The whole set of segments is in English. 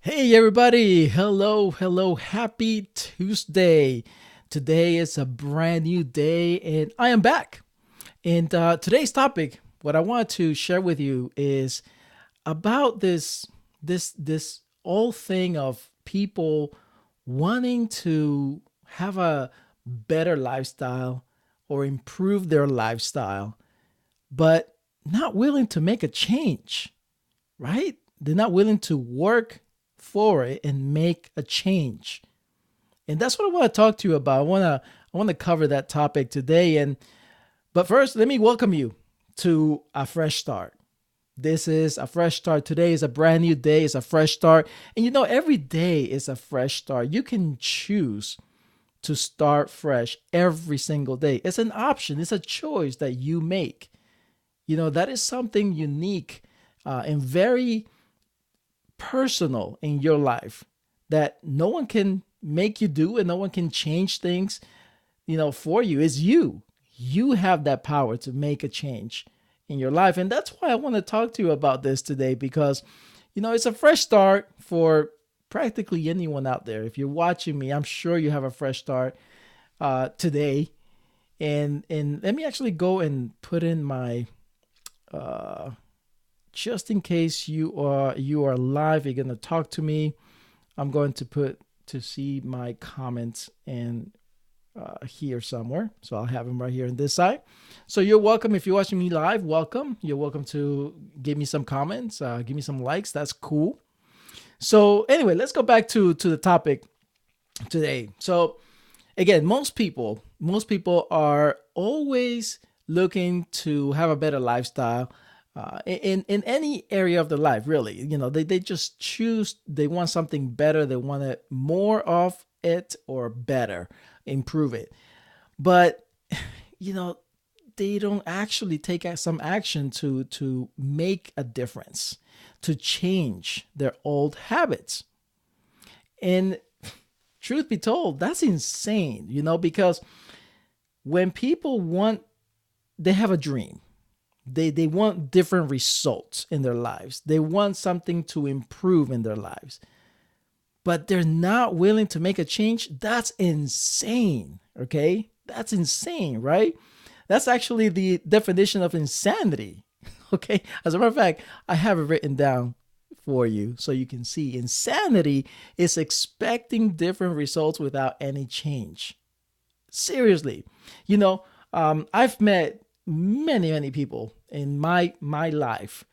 Hey everybody, hello, happy Tuesday. Today is a brand new day and I am back. And today's topic, what I want to share with you is about this whole thing of people wanting to have a better lifestyle or improve their lifestyle, but not willing to make a change, right? They're not willing to work for it and make a change. And that's what I want to talk to you about. I want to cover that topic today. And but first, let me welcome you to a fresh start. This is a fresh start. Today is a brand new day. It's a fresh start. And every day is a fresh start. You can choose to start fresh every single day. It's an option, it's a choice that you make. That is something unique and very personal in your life that no one can make you do and no one can change things, for you. It's you. You have that power to make a change in your life. And that's why I want to talk to you about this today because, it's a fresh start for practically anyone out there. If you're watching me, I'm sure you have a fresh start today. And let me actually go and put in my uh, just in case you are live, you're gonna talk to me. I'm going to put to see my comments and here somewhere. So I'll have them right here on this side. So you're welcome if you're watching me live. Welcome. You're welcome to give me some comments, give me some likes. That's cool. So anyway, let's go back to the topic today. So again, most people are always looking to have a better lifestyle in any area of their life, really. They just choose, they want something better, they want it more of it or better, improve it. But you know they don't actually take some action to make a difference, to change their old habits. And truth be told, that's insane, because when people want, they have a dream. They want different results in their lives. They want something to improve in their lives, but they're not willing to make a change. That's insane. Okay? That's insane, right? That's actually the definition of insanity. Okay? As a matter of fact, I have it written down for you so you can see. Insanity is expecting different results without any change. Seriously. I've met many people in my life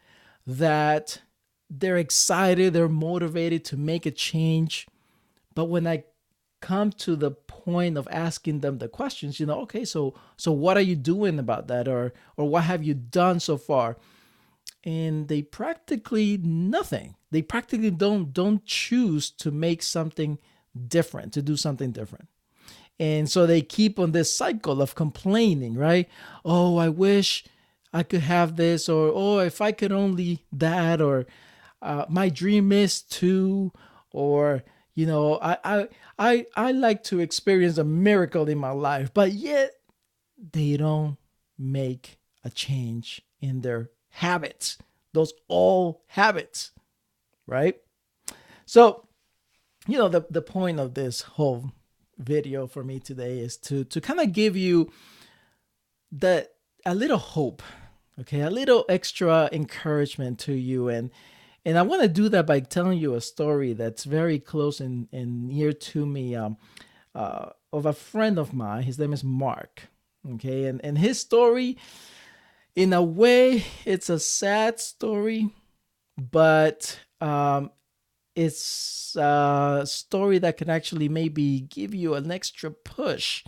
that they're excited, they're motivated to make a change, but when I come to the point of asking them the questions, okay, so what are you doing about that, or what have you done so far? And they practically nothing. They practically don't choose to make something different, to do something different. And so they keep on this cycle of complaining, right? Oh, I wish I could have this, or oh, if I could only that, or my dream is to, or I like to experience a miracle in my life, but yet they don't make a change in their habits, those all habits, right? So the point of this whole video for me today is to kind of give you that a little hope, okay, a little extra encouragement to you. And I want to do that by telling you a story that's very close and near to me, of a friend of mine. His name is Mark. Okay, and his story, in a way, it's a sad story, but it's a story that can actually maybe give you an extra push,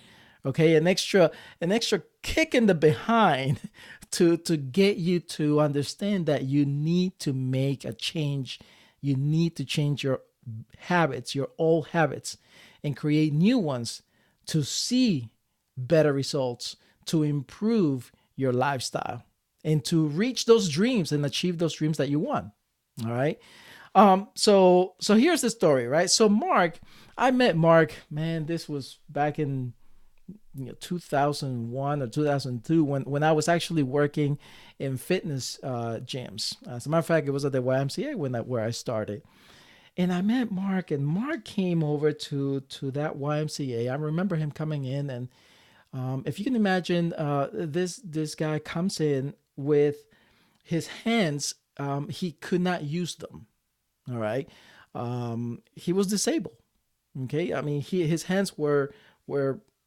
okay, an extra kick in the behind to get you to understand that you need to make a change. You need to change your habits, your old habits, and create new ones to see better results, to improve your lifestyle, and to reach those dreams and achieve those dreams that you want. All right. So here's the story, right? So Mark, I met Mark, man, this was back in 2001 or 2002 when I was actually working in fitness gyms. As a matter of fact, it was at the YMCA where I started. And I met Mark, and Mark came over to that YMCA. I remember him coming in, and if you can imagine, this guy comes in with his hands. He could not use them. All right, he was disabled. Okay, I mean, his hands were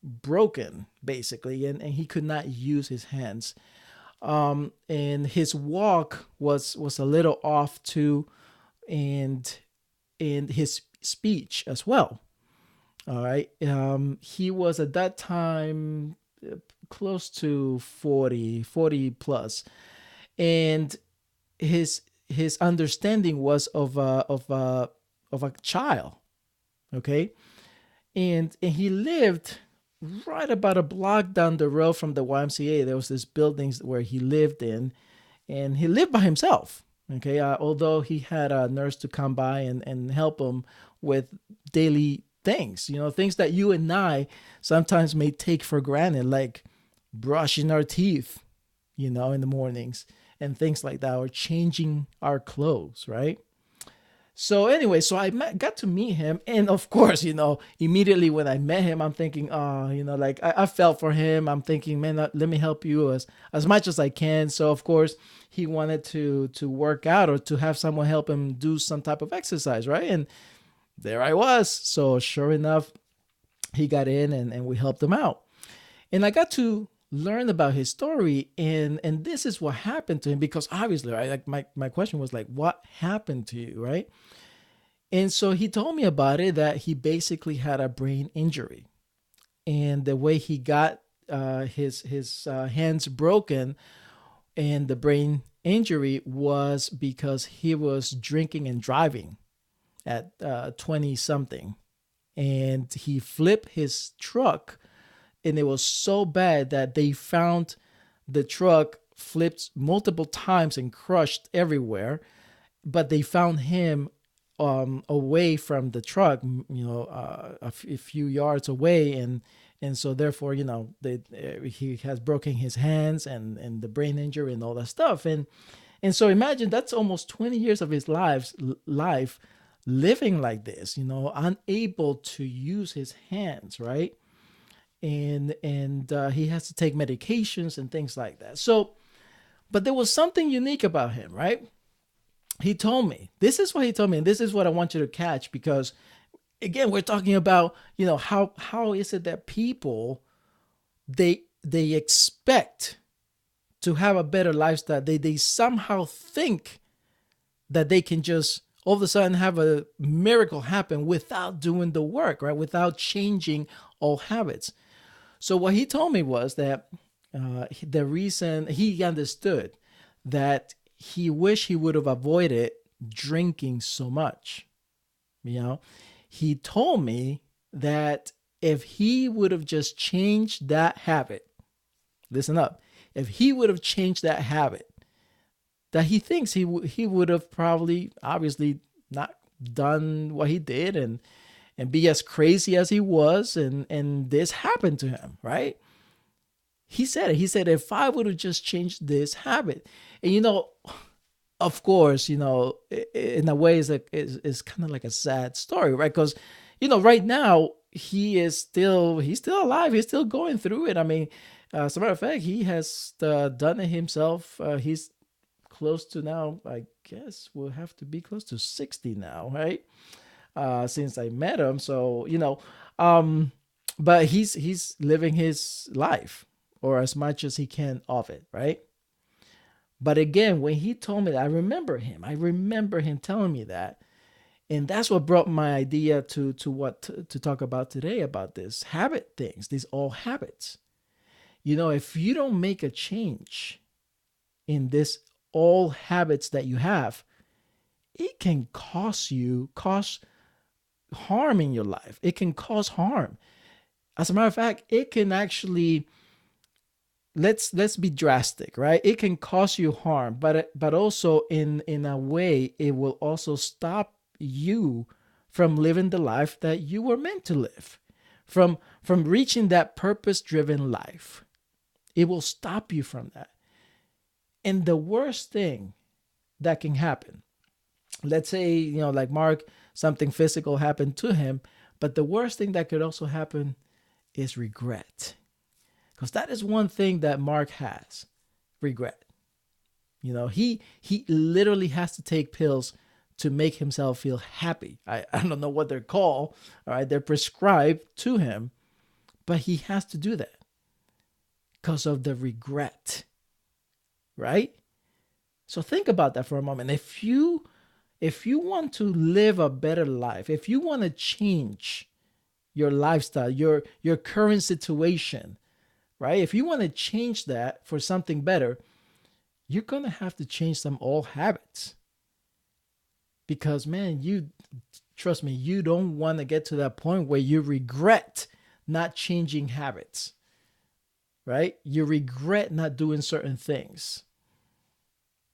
broken basically, and he could not use his hands. And his walk was a little off too, and his speech as well. All right. He was at that time close to 40 plus. And his understanding was of a child. Okay. And he lived right about a block down the road from the YMCA. There was this buildings where he lived in, and he lived by himself. Okay, although he had a nurse to come by and help him with daily things, things that you and I sometimes may take for granted, like brushing our teeth, in the mornings and things like that, or changing our clothes, right? So anyway, so got to meet him, and of course, immediately when I met him, I'm thinking, oh, like I felt for him. I'm thinking, man, let me help you as much as I can. So of course, he wanted to work out or to have someone help him do some type of exercise, right? And there I was. So sure enough, he got in, and we helped him out, and I got to learn about his story, and this is what happened to him, because obviously, right, like my question was like, what happened to you, right? And so he told me about it, that he basically had a brain injury. And the way he got his hands broken and the brain injury was because he was drinking and driving at 20 something. And he flipped his truck, and it was so bad that they found the truck flipped multiple times and crushed everywhere. But they found him away from the truck, a few yards away, and so therefore, he has broken his hands and the brain injury and all that stuff, and so imagine that's almost 20 years of his life living like this, unable to use his hands, right? And he has to take medications and things like that. So, but there was something unique about him, right? He told me, this is what he told me, and this is what I want you to catch, because again, we're talking about, how is it that people, they expect to have a better lifestyle. They somehow think that they can just all of a sudden have a miracle happen without doing the work, right? Without changing old habits. So what he told me was that the reason he understood that he wished he would have avoided drinking so much. He told me that if he would have just changed that habit, listen up, if he would have changed that habit, that he thinks he would have probably, obviously, not done what he did, and be as crazy as he was, and this happened to him, right? He said it. He said, if I would have just changed this habit, and of course, in a way, is kind of like a sad story, right? Because, right now he's still alive. He's still going through it. I mean, as a matter of fact, he has done it himself. He's close to now, I guess will have to be close to 60 now, right? Since I met him. So, but he's living his life, or as much as he can of it, right? But again, when he told me that, I remember him. I remember him telling me that. And that's what brought my idea to what to talk about today, about this habit things, these old habits. If you don't make a change in this old habits that you have, it can cause harm in your life. It can cause harm. As a matter of fact, it can actually, let's be drastic, right? It can cause you harm, but also in a way, it will also stop you from living the life that you were meant to live, from reaching that purpose-driven life. It will stop you from that. And the worst thing that can happen let's say, like Mark, something physical happened to him, but the worst thing that could also happen is regret. Because that is one thing that Mark has, regret. He literally has to take pills to make himself feel happy. I don't know what they're called. All right, they're prescribed to him, but he has to do that because of the regret, right? So think about that for a moment. If you want to live a better life, if you want to change your lifestyle, your current situation, right? If you want to change that for something better, you're going to have to change some old habits. Because man, you trust me, you don't want to get to that point where you regret not changing habits, right? You regret not doing certain things.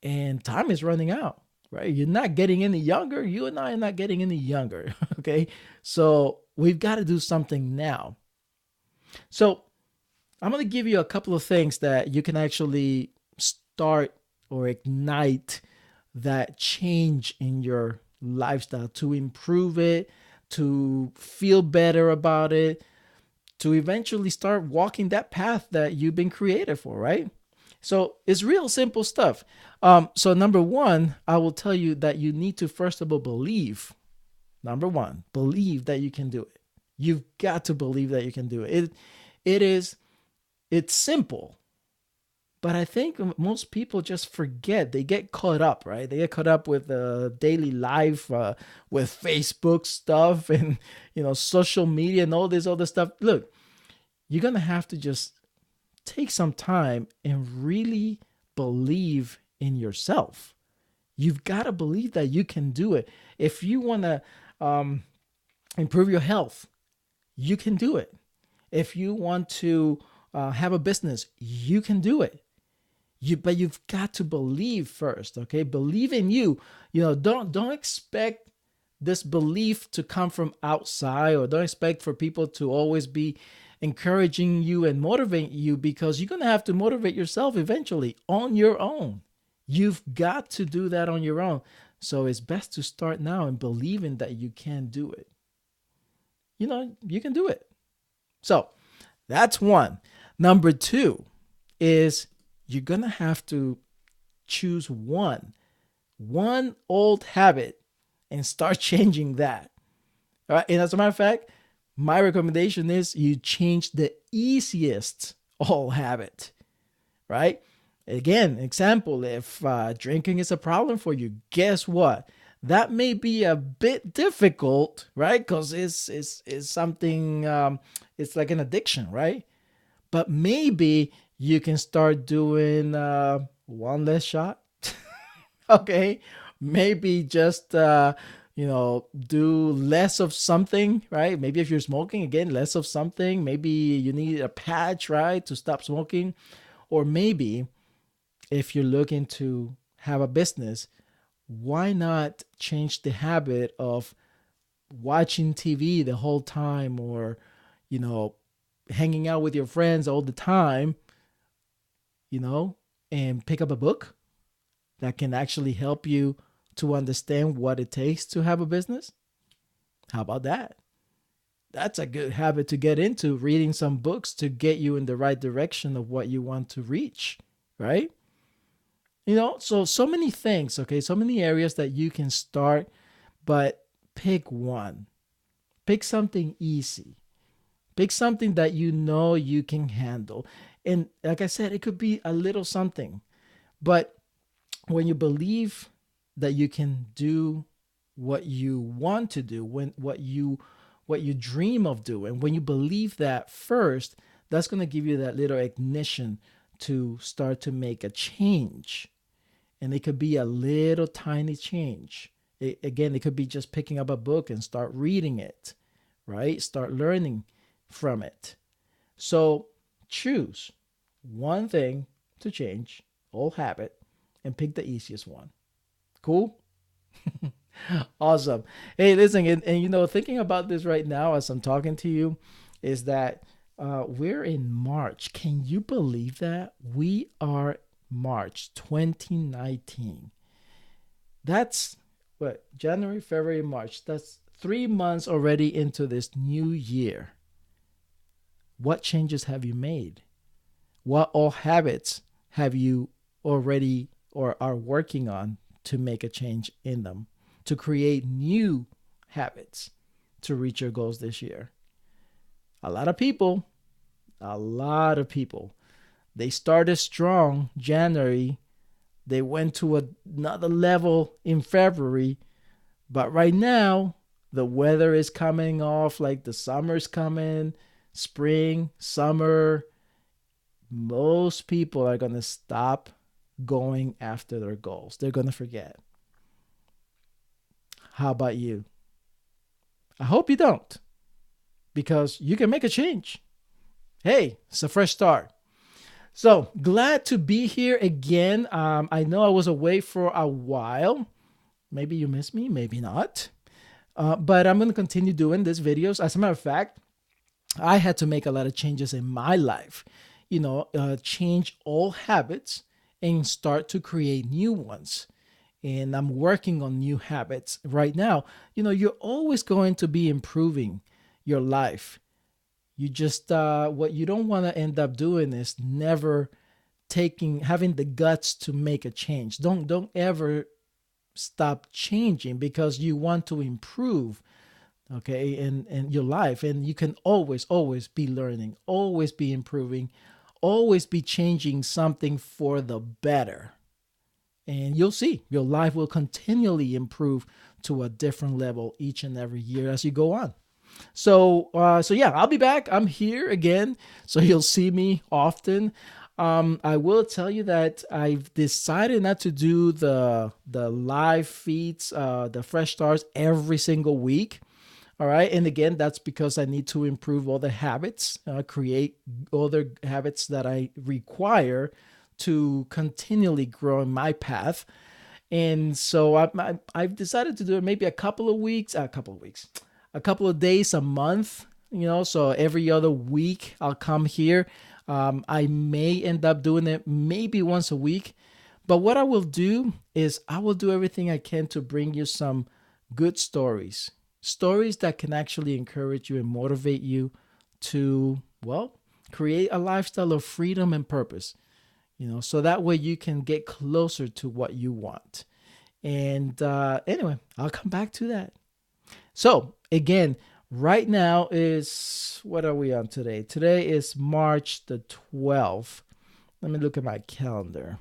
And time is running out, right? You're not getting any younger. You and I are not getting any younger, okay? So we've got to do something now. So I'm going to give you a couple of things that you can actually start or ignite that change in your lifestyle to improve it, to feel better about it, to eventually start walking that path that you've been created for, right? So it's real simple stuff. So number one, I will tell you that you need to first of all believe. Number one, believe that you can do it. You've got to believe that you can do it. It's simple, but I think most people just forget. They get caught up, right? They get caught up with daily life, with Facebook stuff, and social media and all this other stuff. Look, you're gonna have to just take some time and really believe in yourself. You've got to believe that you can do it. If you want to improve your health, you can do it. If you want to have a business, you can do it. But you've got to believe first, okay? Believe in you. Don't expect this belief to come from outside, or don't expect for people to always be encouraging you and motivating you, because you're going to have to motivate yourself eventually on your own. You've got to do that on your own. So it's best to start now and believing that you can do it. You can do it. So that's one. Number two is you're going to have to choose one old habit and start changing that. All right. And as a matter of fact, my recommendation is you change the easiest old habit, right? Again, example, if drinking is a problem for you, guess what? That may be a bit difficult, right? Because it's something, it's like an addiction, right? But maybe you can start doing one less shot. Okay. Maybe just, do less of something, right? Maybe if you're smoking, again, less of something. Maybe you need a patch, right, to stop smoking. Or maybe if you're looking to have a business, why not change the habit of watching TV the whole time, or, you know, hanging out with your friends all the time, you know, and pick up a book that can actually help you to understand what it takes to have a business? How about that? That's a good habit to get into, reading some books to get you in the right direction of what you want to reach, right? So many things, okay? So many areas that you can start, but pick one. Pick something easy. Pick something that you know you can handle. And like I said, it could be a little something. But when you believe that you can do what you want to do, what you dream of doing, when you believe that first, that's going to give you that little ignition to start to make a change. And it could be a little tiny change. Again, it could be just picking up a book and start reading it, right? Start learning from it. So choose one thing to change, old habit, and pick the easiest one. Cool? Awesome. Hey, listen, and thinking about this right now as I'm talking to you, is that we're in March. Can you believe that? We are March 2019. That's what, January, February, March. That's 3 months already into this new year. What changes have you made? What all habits have you already or are working on to make a change in them, to create new habits to reach your goals this year? A lot of people, a lot of people, they started strong January. They went to another level in February. But right now, the weather is coming off, like the summer's coming, spring, summer. Most people are going to stop going after their goals. They're going to forget. How about you? I hope you don't, because you can make a change. Hey, it's a fresh start. So glad to be here again. I know I was away for a while. Maybe you missed me, maybe not. But I'm going to continue doing these videos. As a matter of fact, I had to make a lot of changes in my life, change all habits and start to create new ones. And I'm working on new habits right now. You're always going to be improving your life. You just, what you don't want to end up doing is never having the guts to make a change. Don't ever stop changing because you want to improve, okay, in your life. And you can always be learning, always be improving, always be changing something for the better. And you'll see your life will continually improve to a different level each and every year as you go on. So yeah, I'll be back. I'm here again, so you'll see me often. I will tell you that I've decided not to do the live feeds, the fresh starts every single week. All right, and again, that's because I need to improve all the habits, create other habits that I require to continually grow in my path. And so I've decided to do it maybe a couple of weeks, a couple of days a month, so every other week I'll come here. I may end up doing it maybe once a week. But what I will do is I will do everything I can to bring you some good stories, stories that can actually encourage you and motivate you to, well, create a lifestyle of freedom and purpose, so that way you can get closer to what you want. And anyway, I'll come back to that. So again, right now is, what are we on today? Today is March the 12th. Let me look at my calendar.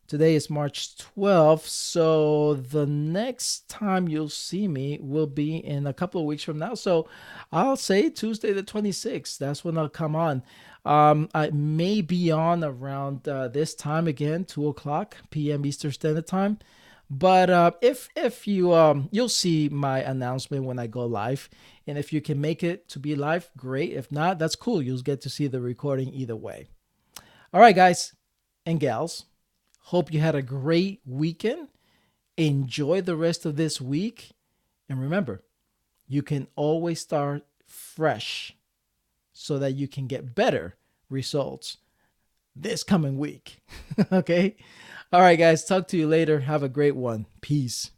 Today is March 12th. So the next time you'll see me will be in a couple of weeks from now. So I'll say Tuesday the 26th. That's when I'll come on. I may be on around this time again, 2 o'clock p.m. Eastern Standard Time. But if you you'll see my announcement when I go live, and if you can make it to be live, great. If not, that's cool. You'll get to see the recording either way. All right, guys and gals. Hope you had a great weekend. Enjoy the rest of this week, and remember, you can always start fresh so that you can get better results this coming week. Okay. All right, guys. Talk to you later. Have a great one. Peace.